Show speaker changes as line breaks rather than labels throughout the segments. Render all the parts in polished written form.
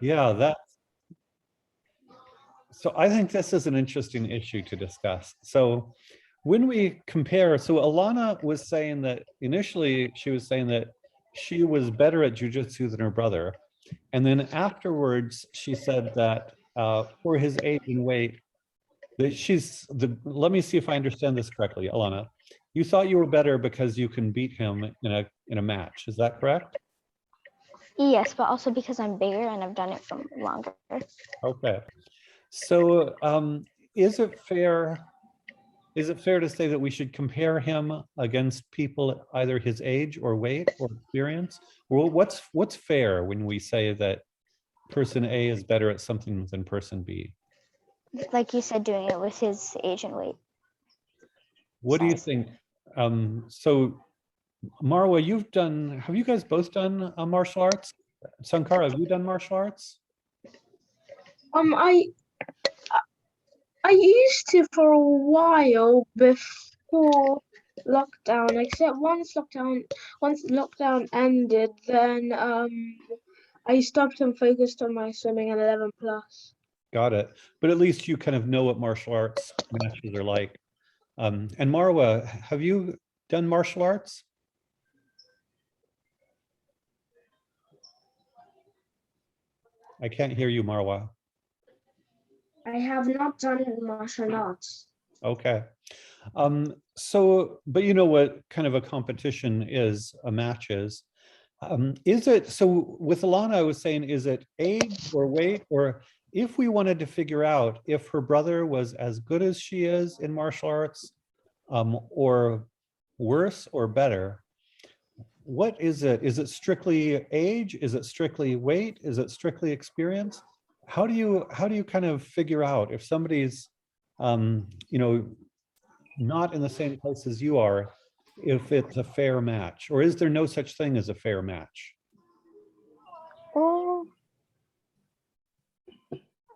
Yeah, so I think this is an interesting issue to discuss. So when we compare, so Alana was saying that initially she was saying that she was better at jujitsu than her brother. And then afterwards, she said that for his age and weight, that let me see if I understand this correctly, Alana. You thought you were better because you can beat him in a match. Is that correct?
Yes, but also because I'm bigger and I've done it for longer.
Okay. So is it fair to say that we should compare him against people either his age or weight or experience? Well, what's fair when we say that person A is better at something than person B?
Like you said, doing it with his age and weight.
What do you think? So Marwa, have you guys both done martial arts? Sankara, have you done martial arts?
I used to for a while before lockdown, except once lockdown ended, then I stopped and focused on my swimming at 11 plus.
Got it. But at least you kind of know what martial arts matches are like. And Marwa, have you done martial arts? I can't hear you, Marwa.
I have not done martial arts.
Okay. So, but you know what kind of a competition is, a match is. Is it, so with Alana, I was saying, is it age or weight? Or if we wanted to figure out if her brother was as good as she is in martial arts, or worse or better, what is it? Is it strictly age? Is it strictly weight? Is it strictly experience? How do you kind of figure out if somebody's, you know, not in the same place as you are, if it's a fair match, or is there no such thing as a fair match?
Well,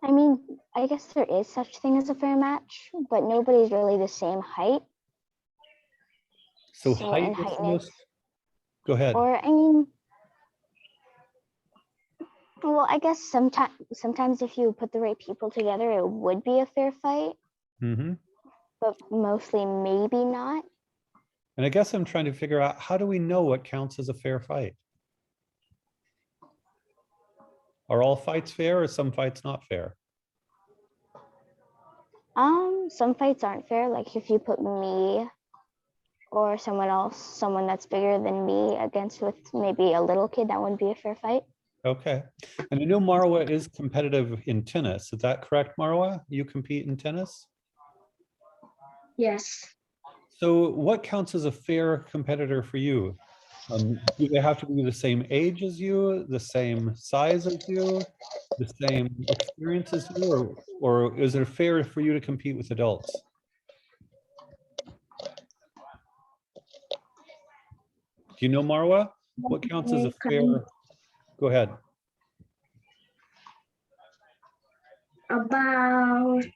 I mean, I guess there is such thing as a fair match, but nobody's really the same height.
So height is the most, go ahead.
Or I mean, well, I guess sometimes if you put the right people together, it would be a fair fight.
Mm-hmm.
But mostly maybe not.
And I guess I'm trying to figure out, how do we know what counts as a fair fight? Are all fights fair, or some fights not fair?
Some fights aren't fair. Like if you put me or someone else, someone that's bigger than me against with maybe a little kid, that wouldn't be a fair fight.
Okay. And I know Marwa is competitive in tennis. Is that correct, Marwa? You compete in tennis?
Yes.
So what counts as a fair competitor for you? Do they have to be the same age as you, the same size as you, the same experience as you, or is it fair for you to compete with adults? Do you know, Marwa? What counts as a fair? Go ahead.
About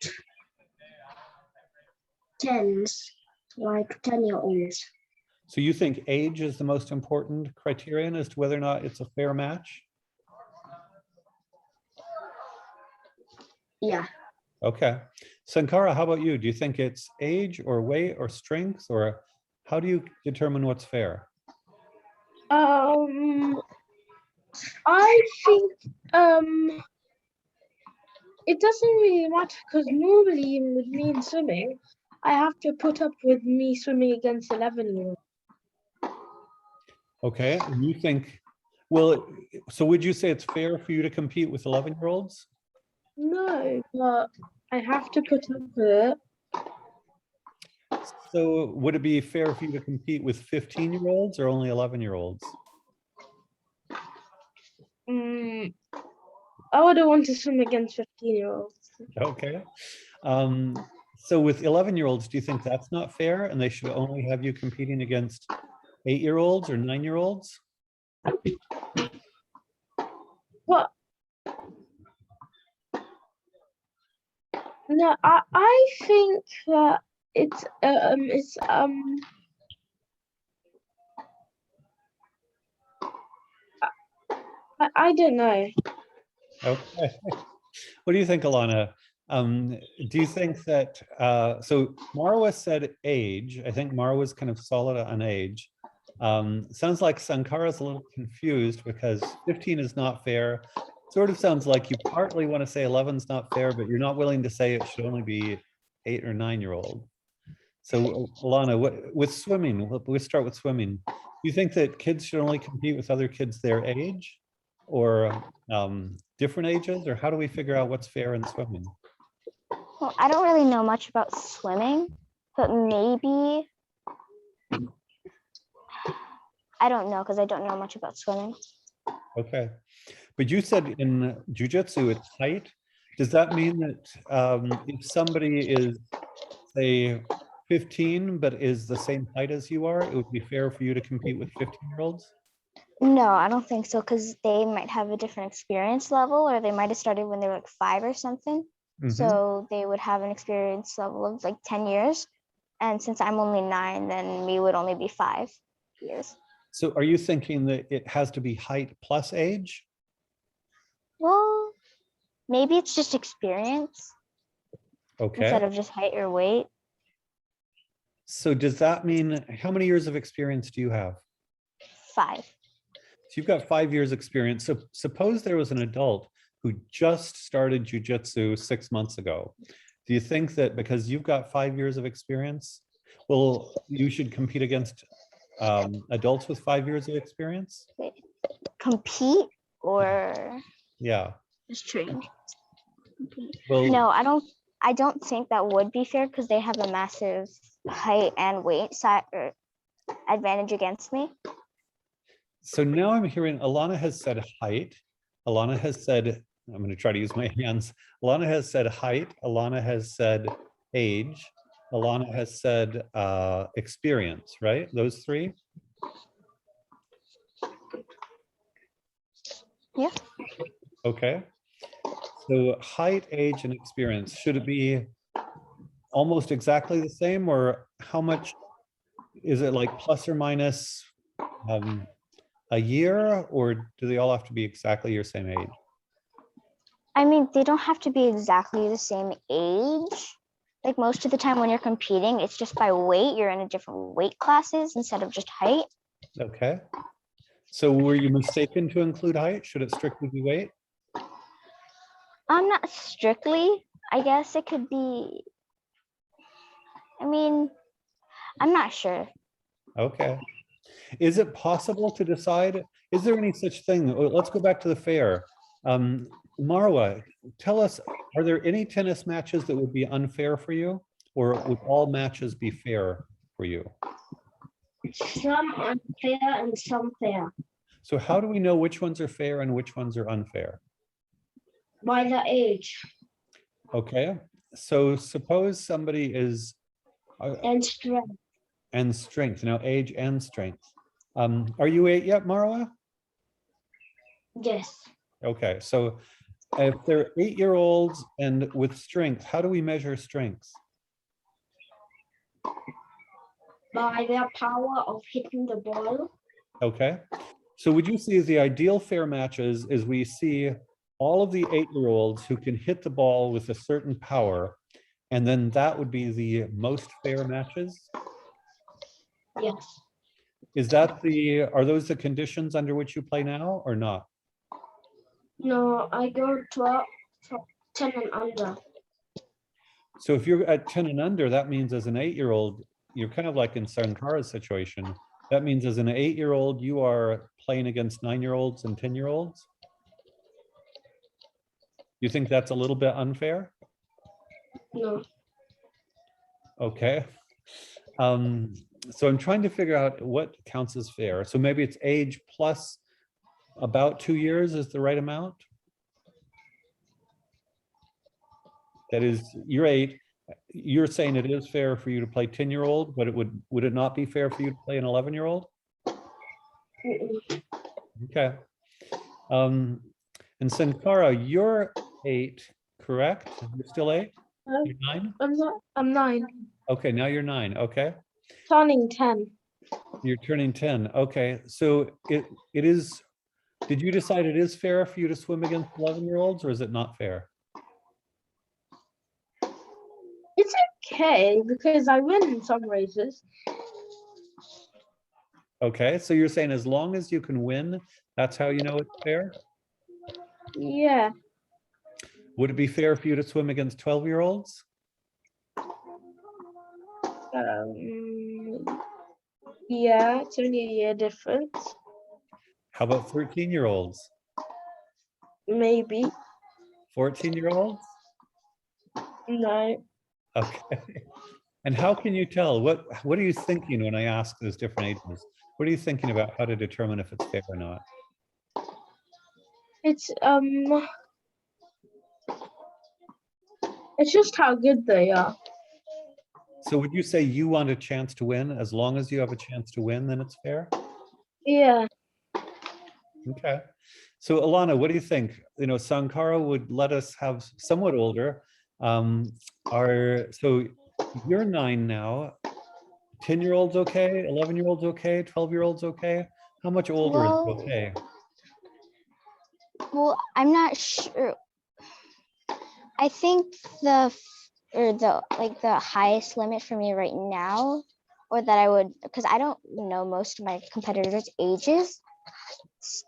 10s, like 10-year-olds.
So you think age is the most important criterion as to whether or not it's a fair match?
Yeah.
Okay. Sankara, how about you? Do you think it's age or weight or strength, or how do you determine what's fair?
I think it doesn't really matter, because normally with me in swimming, I have to put up with me swimming against 11-year-olds.
Okay, and you think, well, so would you say it's fair for you to compete with 11-year-olds?
No, but I have to put up with it.
So would it be fair for you to compete with 15-year-olds or only 11-year-olds?
I wouldn't want to swim against 15-year-olds.
Okay. So with 11-year-olds, do you think that's not fair and they should only have you competing against 8-year-olds or 9-year-olds?
What? No, I think that I don't know.
Okay. What do you think, Alana? Do you think that, so Marwa said age. I think Marwa was kind of solid on age. Sounds like Sankara's a little confused because 15 is not fair. Sort of sounds like you partly want to say 11 is not fair, but you're not willing to say it should only be 8 or 9-year-old. So Alana, with swimming, we'll start with swimming. Do you think that kids should only compete with other kids their age, or different ages, or how do we figure out what's fair in swimming?
Well, I don't really know much about swimming, but maybe, I don't know because I don't know much about swimming.
Okay, but you said in jujitsu it's height. Does that mean that if somebody is, say, 15 but is the same height as you are, it would be fair for you to compete with 15-year-olds?
No, I don't think so because they might have a different experience level, or they might have started when they were like 5 or something. So they would have an experience level of like 10 years. And since I'm only 9, then we would only be 5 years.
So are you thinking that it has to be height plus age?
Well, maybe it's just experience
Okay.
instead of just height or weight.
So does that mean, how many years of experience do you have?
5.
So you've got 5 years experience. So suppose there was an adult who just started jujitsu 6 months ago. Do you think that because you've got 5 years of experience, well, you should compete against adults with 5 years of experience?
Compete or
Yeah.
just train?
Well,
No, I don't think that would be fair because they have a massive height and weight side or advantage against me.
so now I'm hearing Alana has said height. Alana has said, I'm going to try to use my hands. Alana has said height. Alana has said age. Alana has said experience, right? Those 3?
Yeah.
Okay. So height, age, and experience, should it be almost exactly the same, or how much is it, like plus or minus a year, or do they all have to be exactly your same age?
I mean, they don't have to be exactly the same age. Like most of the time when you're competing, it's just by weight. You're in a different weight classes instead of just height.
Okay. So were you mistaken to include height? Should it strictly be weight?
Not strictly. I guess it could be. I mean, I'm not sure.
Okay. Is it possible to decide? Is there any such thing? Let's go back to the fair. Marwa, tell us, are there any tennis matches that would be unfair for you, or would all matches be fair for you?
Some unfair and some fair.
So how do we know which ones are fair and which ones are unfair?
By the age
Okay, so suppose somebody is
and strength.
and strength, now age and strength. Are you 8 yet, Marwa?
Yes.
Okay, so if they're 8-year-olds and with strength, how do we measure strength?
By their power of hitting the ball.
Okay, so would you see the ideal fair matches is we see all of the 8-year-olds who can hit the ball with a certain power, and then that would be the most fair matches?
Yes.
Is that are those the conditions under which you play now or not?
No, I go 12, 10 and under.
So if you're at 10 and under, that means as an 8-year-old, you're kind of like in Sankara's situation. That means as an 8-year-old, you are playing against 9-year-olds and 10-year-olds. You think that's a little bit unfair?
No.
Okay. So I'm trying to figure out what counts as fair. So maybe it's age plus about 2 years is the right amount. That is, you're 8. You're saying it is fair for you to play 10-year-old, but would it not be fair for you to play an 11-year-old? Okay. And Sankara, you're 8, correct? You're still 8? You're 9?
I'm 9.
Okay, now you're 9. Okay.
Turning 10.
You're turning 10. Okay. So it is Did you decide it is fair for you to swim against 11-year-olds, or is it not fair?
It's okay because I win in some races.
Okay, so you're saying as long as you can win, that's how you know it's fair?
Yeah.
Would it be fair for you to swim against 12-year-olds?
Yeah, it's only a year difference.
How about 13-year-olds?
Maybe.
14-year-olds?
No.
Okay. And how can you tell? What are you thinking when I ask those different ages? What are you thinking about how to determine if it's fair or not?
It's just how good they are.
So would you say you want a chance to win? As long as you have a chance to win, then it's fair?
Yeah.
Okay. So Alana, what do you think? You know, Sankara would let us have somewhat older. So you're 9 now. 10-year-olds okay? 11-year-olds okay? 12-year-olds okay? How much older is
Well,
okay?
well, I'm not sure. I think the highest limit for me right now, or that I would, because I don't know most of my competitors' ages,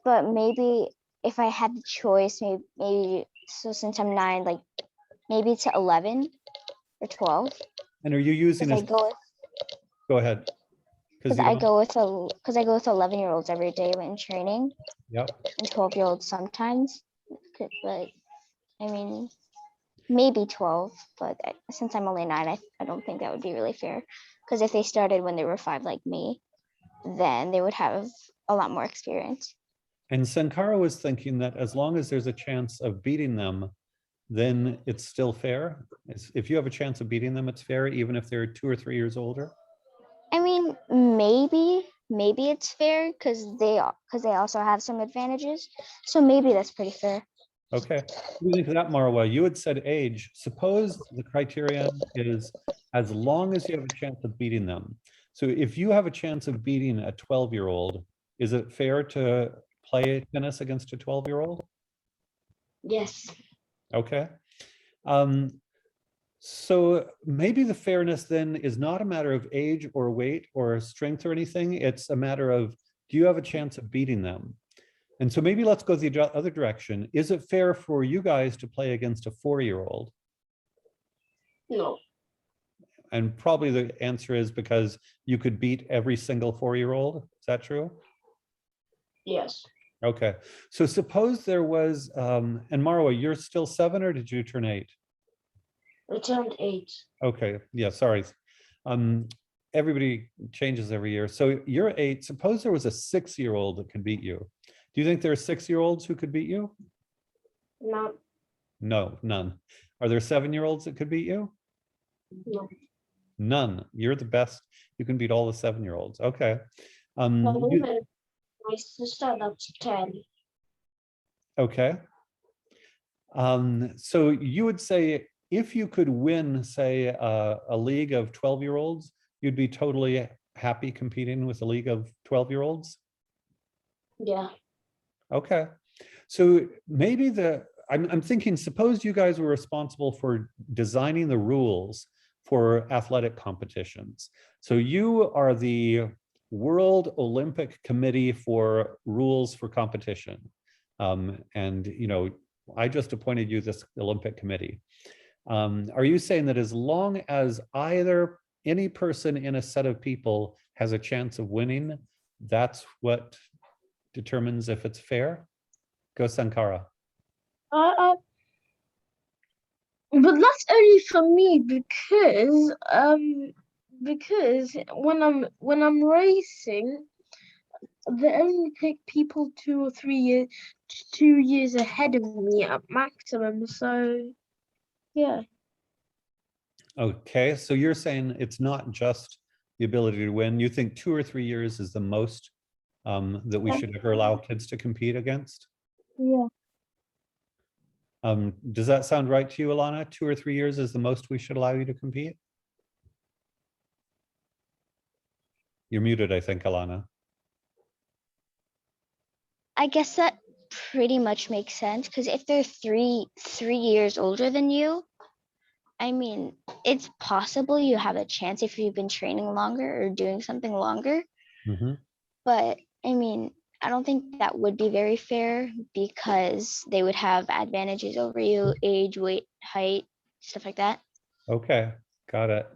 but maybe if I had the choice, maybe so since I'm 9, like maybe to 11 or 12.
And are you using
Because
a,
I go
go ahead.
because I go with 11-year-olds every day when training,
Yep.
and 12-year-olds sometimes. But I mean, maybe 12, but since I'm only 9, I don't think that would be really fair. Because if they started when they were 5 like me, then they would have a lot more experience.
And Sankara was thinking that as long as there's a chance of beating them, then it's still fair. If you have a chance of beating them, it's fair, even if they're 2 or 3 years older.
I mean, maybe it's fair because they also have some advantages. So maybe that's pretty fair.
Okay. What do you think of that, Marwa? You had said age. Suppose the criterion is as long as you have a chance of beating them. So if you have a chance of beating a 12-year-old, is it fair to play tennis against a 12-year-old?
Yes.
Okay. So maybe the fairness then is not a matter of age or weight or strength or anything. It's a matter of, do you have a chance of beating them? And so maybe let's go the other direction. Is it fair for you guys to play against a 4-year-old?
No.
And probably the answer is because you could beat every single 4-year-old. Is that true?
Yes.
Okay. So suppose there was, and Marwa, you're still 7 or did you turn 8?
I turned 8.
Okay. Yeah, sorry. Everybody changes every year. So you're 8. Suppose there was a 6-year-old that could beat you. Do you think there are 6-year-olds who could beat you?
No.
No, none. Are there 7-year-olds that could beat you?
No.
None. You're the best. You can beat all the 7-year-olds. Okay.
My sister, that's 10.
Okay. So you would say if you could win, say, a league of 12-year-olds, you'd be totally happy competing with a league of 12-year-olds?
Yeah.
Okay. So maybe I'm thinking, suppose you guys were responsible for designing the rules for athletic competitions. So you are the World Olympic Committee for rules for competition. And, you know, I just appointed you this Olympic committee. Are you saying that as long as either any person in a set of people has a chance of winning, that's what determines if it's fair? Go Sankara.
But that's only for me because when I'm racing, they only pick people 2 years ahead of me at maximum. So yeah.
Okay, so you're saying it's not just the ability to win. You think 2 or 3 years is the most that we should ever allow kids to compete against?
Yeah.
Does that sound right to you, Alana? 2 or 3 years is the most we should allow you to compete? You're muted, I think, Alana.
I guess that pretty much make sense because if they're three years older than you, I mean, it's possible you have a chance if you've been training longer or doing something longer.
Mhm.
But I mean, I don't think that would be very fair because they would have advantages over you, age, weight, height, stuff like that.
Okay, got it.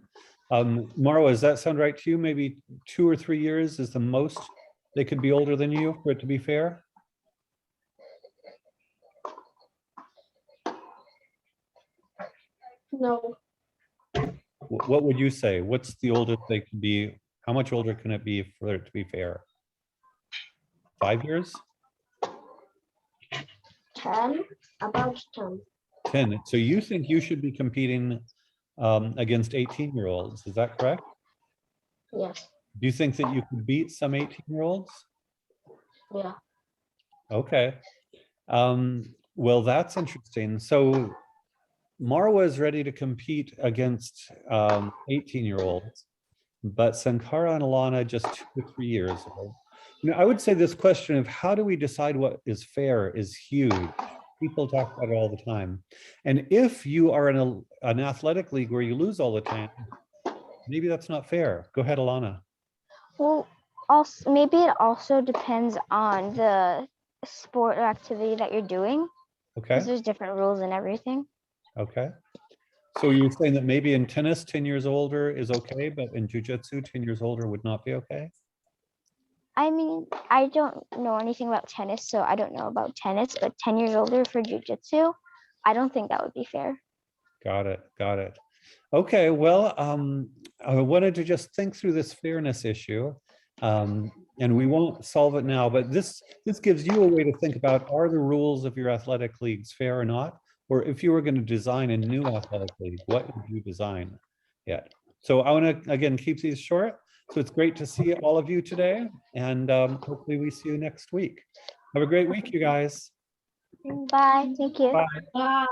Marwa, does that sound right to you? Maybe 2 or 3 years is the most they could be older than you for it to be fair?
No.
What would you say? What's the oldest they could be? How much older can it be for it to be fair? 5 years?
10, about 10.
10. So you think you should be competing against 18-year-olds, is that correct?
Yes.
Do you think that you could beat some 18-year-olds?
Yeah.
Okay. Well, that's interesting. So Marwa is ready to compete against 18-year-olds, but Sankara and Alana just 2 or 3 years ago. You know, I would say this question of how do we decide what is fair is huge. People talk about it all the time. And if you are in an athletic league where you lose all the time, maybe that's not fair. Go ahead, Alana.
Well, also maybe it also depends on the sport or activity that you're doing because
Okay.
there's different rules and everything.
Okay. So you're saying that maybe in tennis, 10 years older is okay, but in jujitsu, 10 years older would not be okay?
I mean, I don't know anything about tennis, so I don't know about tennis, but 10 years older for jujitsu, I don't think that would be fair.
Got it. Got it. Okay. Well, I wanted to just think through this fairness issue, and we won't solve it now, but this gives you a way to think about, are the rules of your athletic leagues fair or not? Or if you were going to design a new athletic league, what would you design yet? So I want to, again, keep these short. So it's great to see all of you today, and hopefully we see you next week. Have a great week, you guys.
Bye. Thank you.
Bye.
Bye.